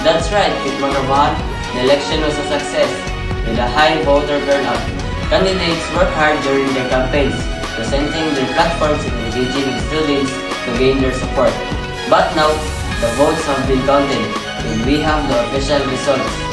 That's right, Kit Makabahan. The election was a success with a high voter turnout. Candidates worked hard during their campaigns, presenting their platforms and engaging with students to gain their support. But now, the votes have been counted and we have the official results.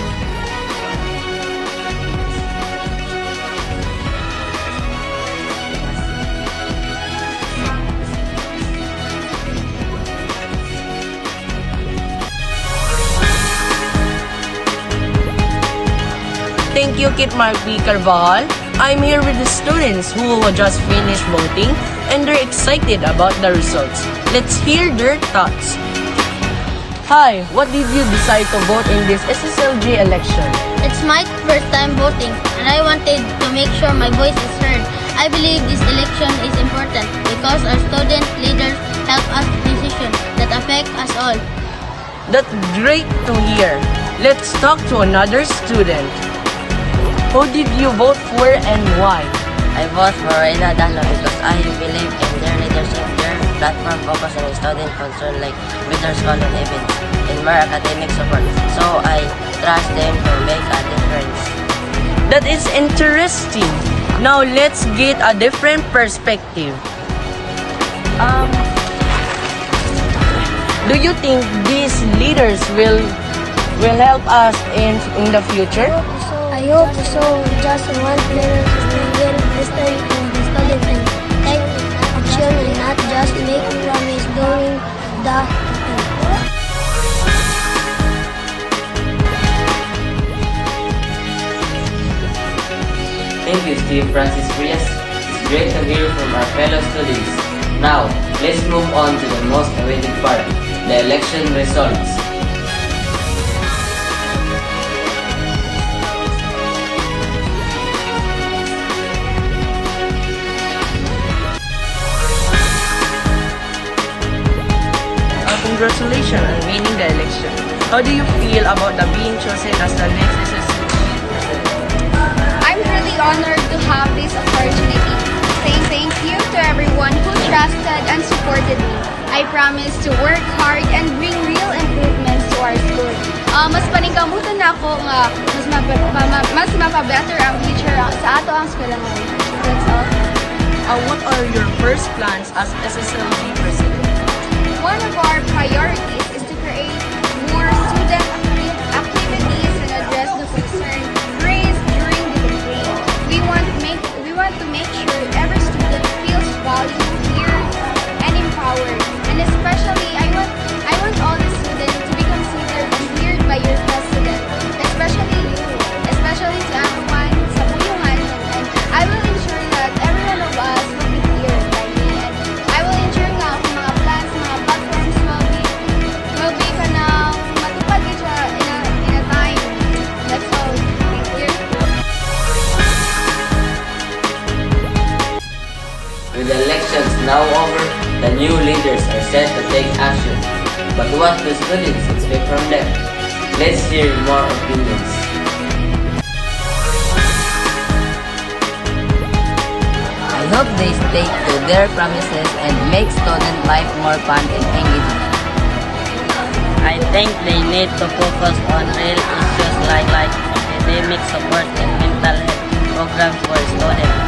Thank you, Kit Mark B. Carvajal. I'm here with the students who just finished voting and they're excited about the results. Let's hear their thoughts. Hi, what did you decide to vote in this SSLG election? It's my first time voting and I wanted to make sure my voice is heard. I believe this election is important because our student leaders help us decisions that affect us all. That's great to hear. Let's talk to another student. Who did you vote for and why? I vote for Reyna Dahlo because I believe in their leadership. Their platform focus on student concern like better school and events and more academic support. So I trust them to make a difference. That is interesting. Now let's get a different perspective. Do you think these leaders will help us in the future? I hope so. Just one leader will listen to the students and take action and not just make promise during the campaign. Thank you, Steve Francis Frias. It's great to hear from our fellow students. Now, let's move on to the most awaited part, the election results. Congratulations on winning the election. How do you feel about the being chosen as the next SSLG president? I'm really honored to have this opportunity. Saying thank you to everyone who trusted and supported me. I promise to work hard and bring real improvements to our school. Mas paningkamutan na ako nga mas mapabetter ang future sa ato ang eskwelahan. That's all. What are your first plans as SSLG president? One of our priorities is to create more student activities and address the concern raised during the campaign. We want to make sure every student feels valued, heard, and empowered. And especially, I want all the students to be considered and heard by your president, especially you, especially to everyone sa Buyuhan. And I will ensure that every one of us will be heard by me. And I will ensure nga kung mga plans, mga platforms will be kanang matupad siya in a time. That's all. Thank you. With the elections now over, the new leaders are set to take action. But what do students expect from them? Let's hear more opinions. I hope they stick to their promises and make student life more fun and engaging. I think they need to focus on real issues like academic support and mental health programs for students.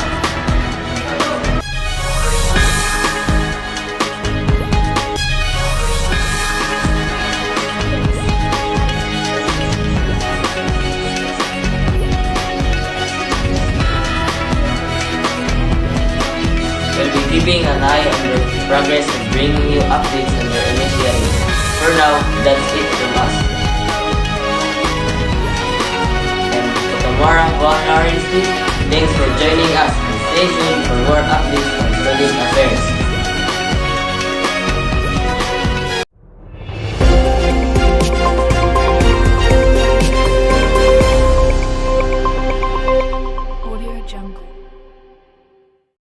We'll be keeping an eye on their progress and bringing you updates on their initiatives. For now, that's it from us. And to Tamara Vulnerability, thanks for joining us and stay tuned for more updates on student affairs. Audio Jungle.